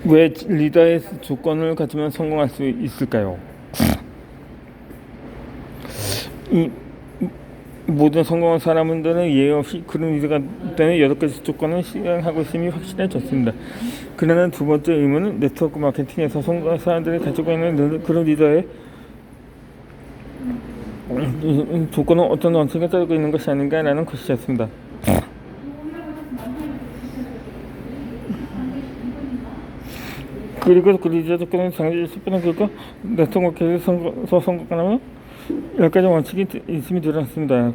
왜 리더의 조건을 갖추면 성공할 수 있을까요? 이 모든 성공한 사람들은 예외 없이 그런 리더가 되는 8가지 조건을 실행하고 있음이 확실해졌습니다. 그러나 두 번째 의문은 네트워크 마케팅에서 성공한 사람들이 가지고 있는 그런 리더의 조건은 어떤 원칙을 따르고 있는 것이 아닌가라는 것이었습니다. 그리고 그 리더 조건은 장기 10분의 그가 네트워크 마케팅에서 성공하면 10가지 원칙이 있음이 드러났습니다.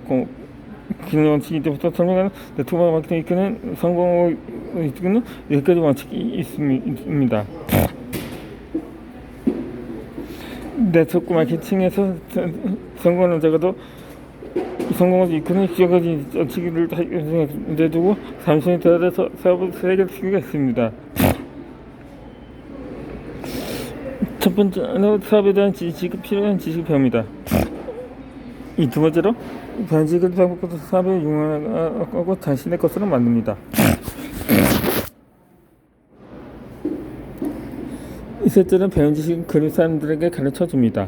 기능 원칙이 때부터 설명하는 네트워크 마케팅 이끄는 성공을 이끄는 10가지 원칙이 있습니다. 네트워크 마케팅에서 성공하는 자가도 성공을 이끄는 기억까지 원칙을 내두고 단순히 대화해서 사업을 세계를 시키기가 있습니다. 첫 번째는 사업에 대한 필요한 지식을 배웁니다. 이 두 번째로 변직을 바꿔서 사업을 융합하고 자신의 것으로 만듭니다. 이 셋째는 배운 지식을 그 사람들에게 가르쳐 줍니다.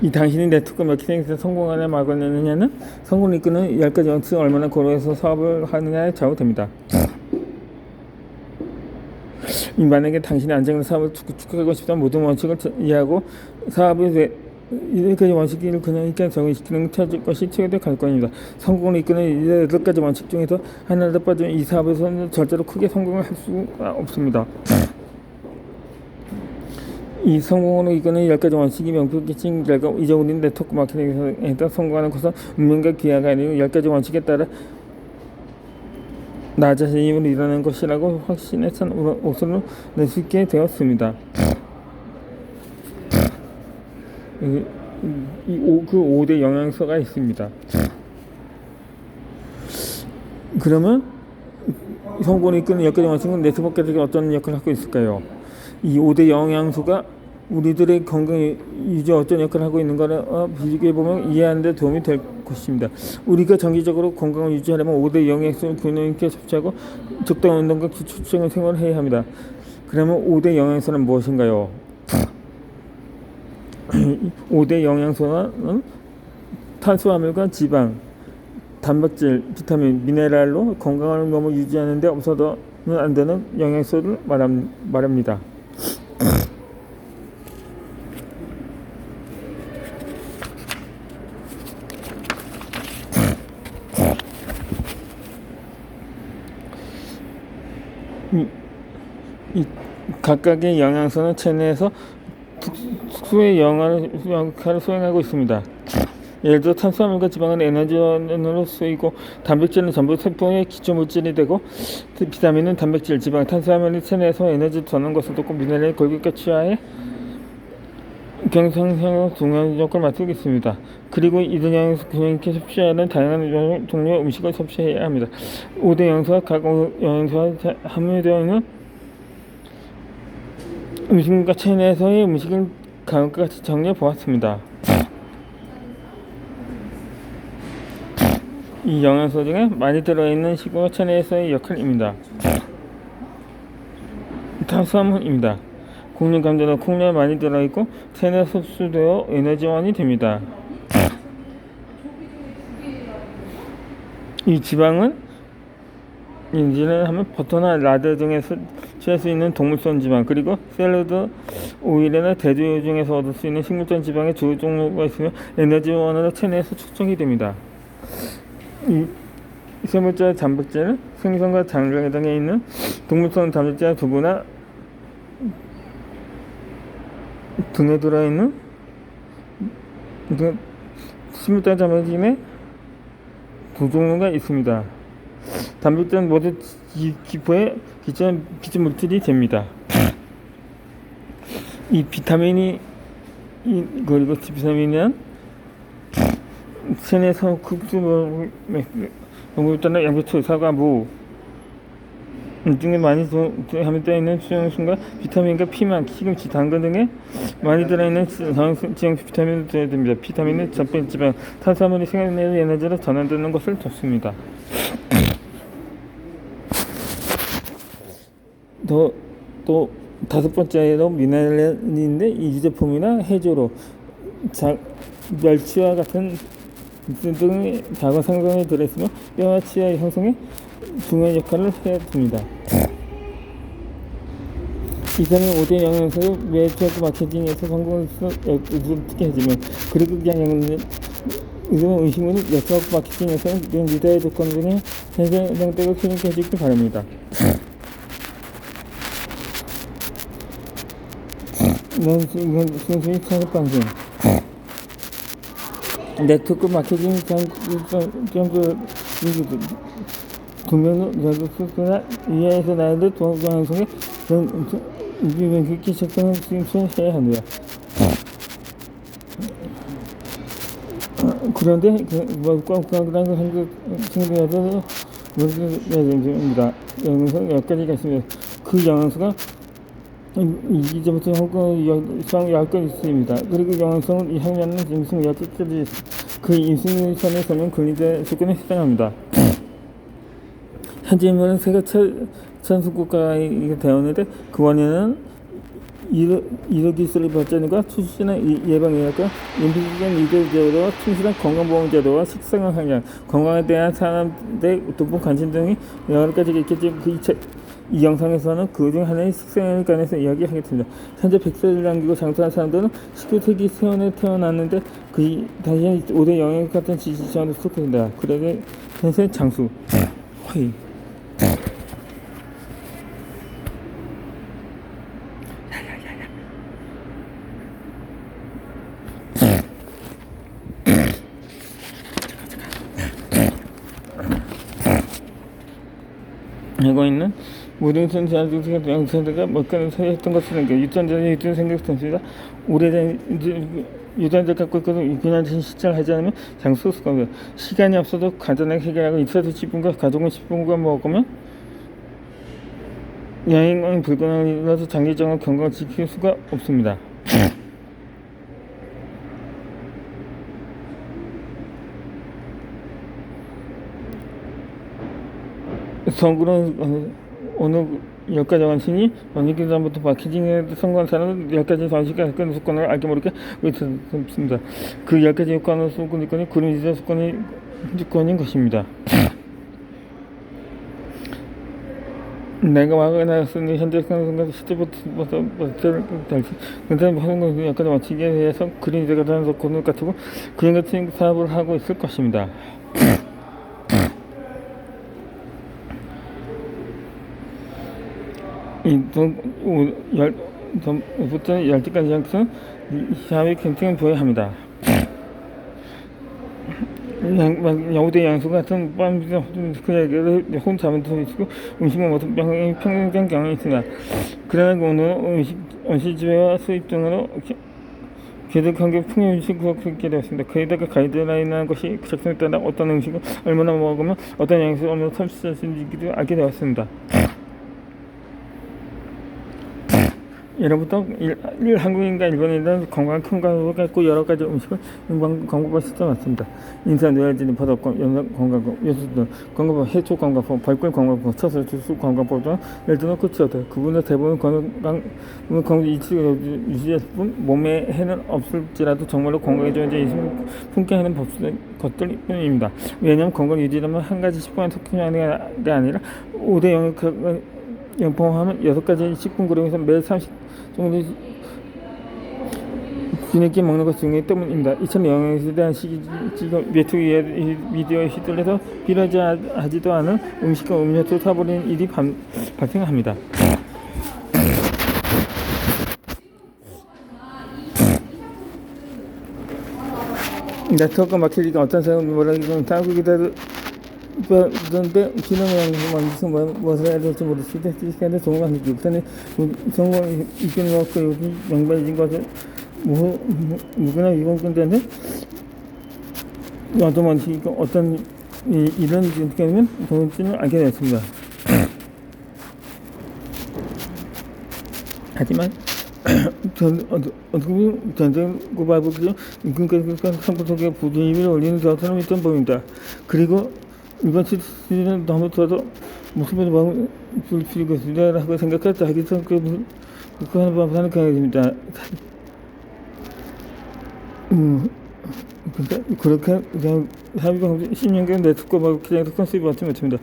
이 당신이 네트워크 마케팅에서 성공하냐 말거냐는 성공을 이끄는 10가지 원칙을 얼마나 고려해서 사업을 하느냐에 좌우됩니다. 만약에 당신이 안정된 사업을 축적하고 싶다면 모든 원칙을 이해하고 사업의 10가지 원칙을 그냥 있게 정의시키는 것이 최고의 관건입니다. 성공을 이끄는 8가지 원칙 중에서 하나라도 빠지면 이 사업에서는 절대로 크게 성공을 할 수가 없습니다. 이 성공으로 이끄는 10가지 원칙이 명확히 찍힌 결과 이제 우리는 네트워크 마케팅에서 성공하는 것은 운명과 기회가 아니고 10가지 원칙에 따라 나 자신의 힘을 일어나는 것이라고 확신에 찬 옷을 낼 수 있게 되었습니다. 그 5대 영양소가 있습니다. 그러면 성공을 이끄는 10가지 원칙은 네트워크에서 어떤 역할을 하고 있을까요? 이 5대 영양소가 우리들의 건강에 유지 어떤 역할을 하고 있는 거를 비교해 보면 이해하는 데 도움이 될 것입니다. 우리가 정기적으로 건강을 유지하려면 5대 영양소를 균형 있게 섭취하고 적당한 운동과 기초적인 생활을 해야 합니다. 그러면 5대 영양소는 무엇인가요? 5대 영양소는 탄수화물과 지방, 단백질, 비타민, 미네랄로 건강한 몸을 유지하는 데 없어서는 안 되는 영양소를 말합니다. 이 각각의 영양소는 체내에서 특수의 역할을 수행하고 있습니다. 예를 들어 탄수화물과 지방은 에너지원으로 쓰이고 단백질은 전부 세포의 기초물질이 되고 비타민은 단백질, 지방, 탄수화물이 체내에서 에너지를 전하는 것을 돕고 미네랄이 골격과 치아에 경상형의 중요한 역할을 맡고 있습니다. 그리고 이들 영양소 균형 있게 섭취하는 다양한 종류의 음식을 섭취해야 합니다. 5대 영양소와 각 영양소가 함유되어 있는 음식과 체내에서의 음식을 다음과 같이 정리해 보았습니다. 이 영양소 중에 많이 들어있는 식구가 체내에서의 역할입니다. 탄수화물입니다. 곡류 감자는 콩류가 많이 들어있고 체내에 흡수되어 에너지원이 됩니다. 이 지방은 인지를 하면 버터나 라드 등에서 취할 수 있는 동물성 지방, 그리고 샐러드 오일이나 대두유 중에서 얻을 수 있는 식물성 지방의 주 종류가 있으며 에너지원으로 체내에서 축적이 됩니다. 이 세물자 단백질은 생선과 장장 등에 있는 동물성 단백질 두부나 등에 들어있는 식물성 단백질의 두 종류가 있습니다. 단백질은 모두 기포의 기초 물질이 됩니다. 이 비타민이 그리고 비타민은 체내에서 흡수 동물들은 양배추, 사과, 무 등에 많이 함유되어 있는 수용순과 비타민과 피망, 시금치, 당근 등에 많이 들어있는 지형 비타민을 들어야 됩니다. 비타민은 전폐지방, 탄수화물이 생활내의 에너지로 전환되는 것을 돕습니다. 또 다섯 번째로 미네랄인데 이 제품이나 해조로 멸치와 같은 등의 자가 상성이 들어있으며 뼈와 치아 형성에 중요한 역할을 해야 됩니다. 이상의 5대 영양소를 매체하고 마케팅에서 성공을 특히 하지만 그리고 그냥 음식물은 매체하고 마케팅에서는 리더의 조건 중에 해당되고 클릭해 주시기 바랍니다. 이건 순수히 창업 방송. 네트워크 마케팅 점수 동명로 여기서나 이하에서 나야될 동영상에 그렇게 적당한 수행해야 합니다. 그런데 꽉꽉꽉 한국 친구들한테 모습입니다. 영양소 몇 가지가 있습니다. 그 영양소가 이제부터 홍콩 약간 있습니다. 그리고 영양소는 이 향면은 임신 약까지 그 임신선에서는 근리대 조건에 해당합니다. 현재 인물은 세계 천수국가가 되었는데 그 원인은 의료 기술의 발전과 출신의 예방의학과 임신된 의료제도와 충실한 건강보험제도와 식생활 환경, 건강에 대한 사람들의 높은 관심 등이 여러 가지가 있겠지만 이 영상에서는 그중 하나의 식생활에 관해서 이야기하겠습니다. 현재 100세를 남기고 장수한 사람들은 19세기 세원에 태어났는데 다시 5대 영양 같은 지지자로 속합니다. 그러게 현세 장수 허이 하고 있는 모든 선수들과 영상들과 먹가는 사이했던 것을 유전자의 유전 생각했습니다. 오래된 유전자 갖고 있거든 그냥 시작을 하지 않으면 장수 수가 시간이 없어도 간단하게 해결하고 있어도 10분과 가족은 10분과 먹으면 여행은 불가능해서 장기적으로 건강을 지킬 수가 없습니다. 성구는 어느 10가지 원칙이 원칙이 전부터 마케팅에 성공한 사람은 10가지 원칙과 접근 조건을 알게 모르게 있습니다. 그 10가지 조건을 조건이 그런 이제 조건인 것입니다. 내가 과거에 나갔으니 현재 순간 시대부터 근데 하는 건 약간 원칙에 대해서 그린 이제가 다른 조건을 갖추고 그런 같은 사업을 하고 있을 것입니다. 부터 10개까지 항상 시합의 경쟁을 보여야 합니다. 여우대 양수 같은 그 혼자만 더 있고 음식은 모든 평균적 경향이 있습니다. 그러나 오늘은 원시지배와 수입 등으로 계속한게 풍요 음식 그렇게 되었습니다. 거기다가 가이드라인이라는 것이 작성에 따라 어떤 음식을 얼마나 먹으면 어떤 양식을 얼마나 섭취할 수 있는지도 알게 되었습니다. 예로부터 한국인과 일본인은 건강한 큰 과목을 갖고 여러 가지 음식을 광고가 진짜 많습니다. 인산 뇌활진이 버섯권, 연산 건강법, 요수들 건강법, 해초 건강법, 발굴 건강법, 처서 주수 건강법 등 열등은 끝이 없다. 그분의 대부분 건강 유지할 뿐 몸에 해는 없을지라도 정말로 건강에 좋은 제 품격하는 것들 뿐입니다. 왜냐하면 건강 유지라면 한 가지 식품만 섭취하는 게 아니라 5대 영포함은 6가지 식품 그룹에서 매일 30 정도 뒤늦게 먹는 것 중에 때문입니다. 2000 영양소에 대한 유튜브 미디어에 휘둘려서 필요하지도 않은 음식과 음료를 사버리는 일이 발생합니다. 네트워크 마케팅이 어떤 사람이 뭐라고 한국이라도 그런데 기능을 만드는 무엇을 해야 될지 모르겠을 때 시간에 정말 하기 때문에 정말 이견을 갖고 여기 명발해진 것을 누구나 이공권자인데 어떤 원칙이 어떤 이런 경우는 본질을 알게 됐습니다. 하지만 전쟁 고발부터 임금께서 상부 속에 부진입을 올리는 저처럼 있던 법입니다. 그리고 이번 시즌은 너무 더도 모습을 마음을 불리고 있습니다라고 생각했다 하기 전 하는 방법하는 경향입니다. 그렇게 그냥 합의방 10년간 네트워크하고 기장에서 큰 수입을 얻지 못합니다.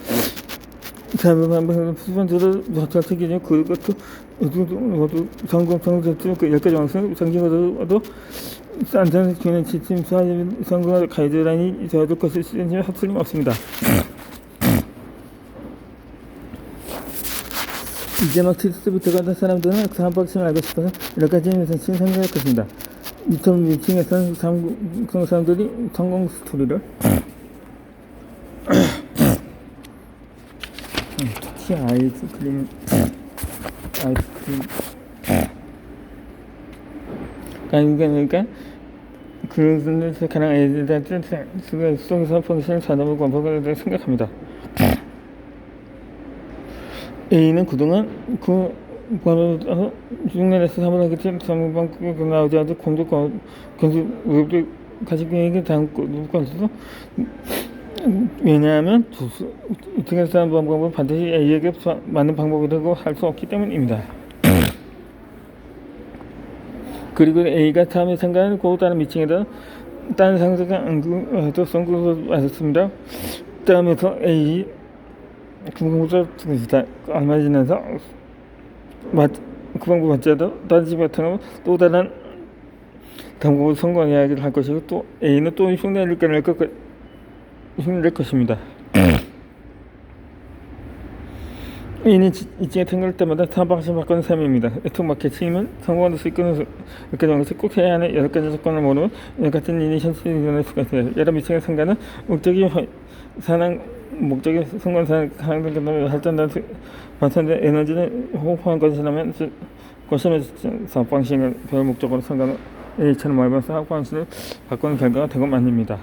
사업방법은 수반자를 자체기준 그것도 모두 성공성을 그 10가지 왕성 정기가도 안전 기능 시스템 성공할 가이드라인이 되어줄 것을 시즌이 틀림없습니다. 이제 막 치스부터 가던 사람들은 사업방식을 알고 싶어서 여러 가지 미션을 생각할 것입니다. 이처럼 미팅에서는 사람들이 성공 스토리를 특히 아이스크림 그러니까 그것에서 가장 애들한테 속에서 펑션을 산업을 관법을 생각합니다. A는 그동안 그 관으로 중간에서 사물하겠지만 사물방법이 나오지 않아도 공적 외국들 가족 계획이 다음 관에서도 왜냐하면 등에서 사는 방법은 반드시 A에게 맞는 방법이라고 할 수 없기 때문입니다. 그리고 A가 다음에 상관을 고 다른 미팅에다 다른 상사가 안구도 선구로 왔습니다. 다음에서 A 금공자 중이다. 얼마 지나서 그 방법 맞자도 따지지 못하면 또 다른 방법을 성공 이야기를 할 것이고 또 A는 또 흉내를 낼 것입니다. A는 이층에 탱글 때마다 사방식을 바꾸는 삶입니다. 네트워크 마케팅은 성공할 수 있는 것을 꼭 해야 하는 10가지 조건을 모르면 같은 일이 현실이 일어날 수가 있습니다. 여러 미팅의 상관은 목적이 목적이 성공 상황을 할전된 반선된 에너지를 호흡한 것이라면 사업 방식을 배울 목적으로 상관은 A처럼 말하면 사업 방식을 바꾸는 결과가 되고 말입니다.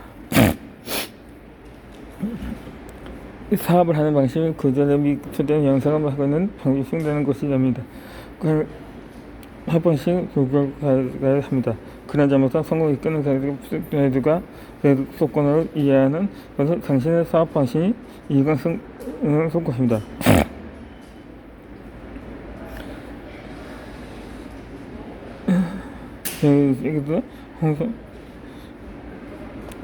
사업을 하는 방식은 그전에 초대한 영상을 하고 있는 방식이 수행되는 것이 됩니다. 그 사업 방식은 교육을 합니다. 그런 점에서 성공을 이끄는 가이드가 소권을 이해하는 것은 당신의 사업 방식이 일관성을 쏠 것입니다. 이것도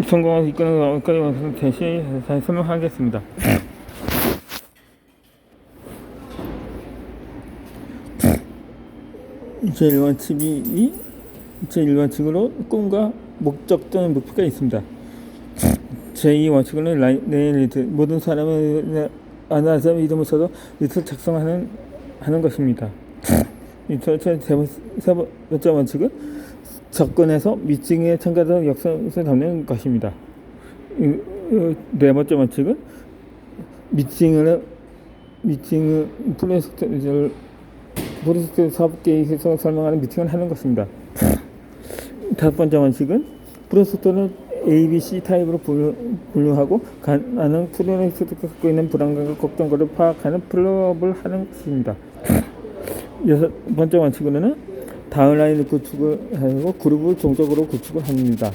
성공을 이끄는 것까지 대시 설명하겠습니다. 제1원칙으로 꿈과 목적 또는 목표가 있습니다. 제2원칙으로는 레일리트 모든 사람을 아나서 이름을 써도 리스트를 작성하는 것입니다. 세 번째 원칙은 접근해서 미팅에 참가자 역사를 담는 것입니다. 네 번째 원칙은 미팅을 프로젝트 사업 계획에서 설명하는 미팅을 하는 것입니다. 다섯 번째 원칙은 프로젝트는 A, B, C 타입으로 분류하고 가능한 프로젝트가 갖고 있는 불안감과 걱정거를 파악하는 플로업을 하는 것입니다. 여섯 번째 원칙으로는 다운라인을 구축을 하고 그룹을 종적으로 구축을 합니다.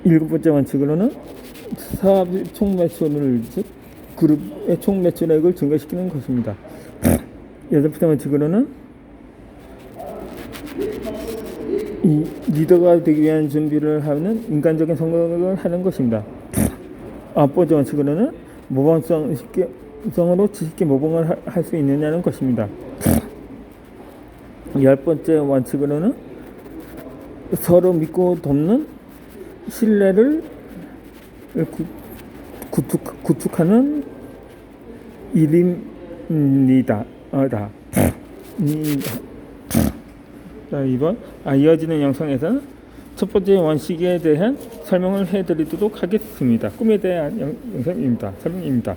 일곱 번째 원칙으로는 사업의 총 매출을 즉 그룹의 총 매출액을 증가시키는 것입니다. 여덟 번째 원칙으로는 이 리더가 되기 위한 준비를 하는 인간적인 성공을 하는 것입니다. 아홉 번째 원칙으로는 모범성으로 지식계 모범을 할 수 있느냐는 것입니다. 열 번째 원칙으로는 서로 믿고 돕는 신뢰를 구축하는 일입니다. 자, 이번 이어지는 영상에서는 첫 번째 원칙에 대한 설명을 해드리도록 하겠습니다. 꿈에 대한 설명입니다.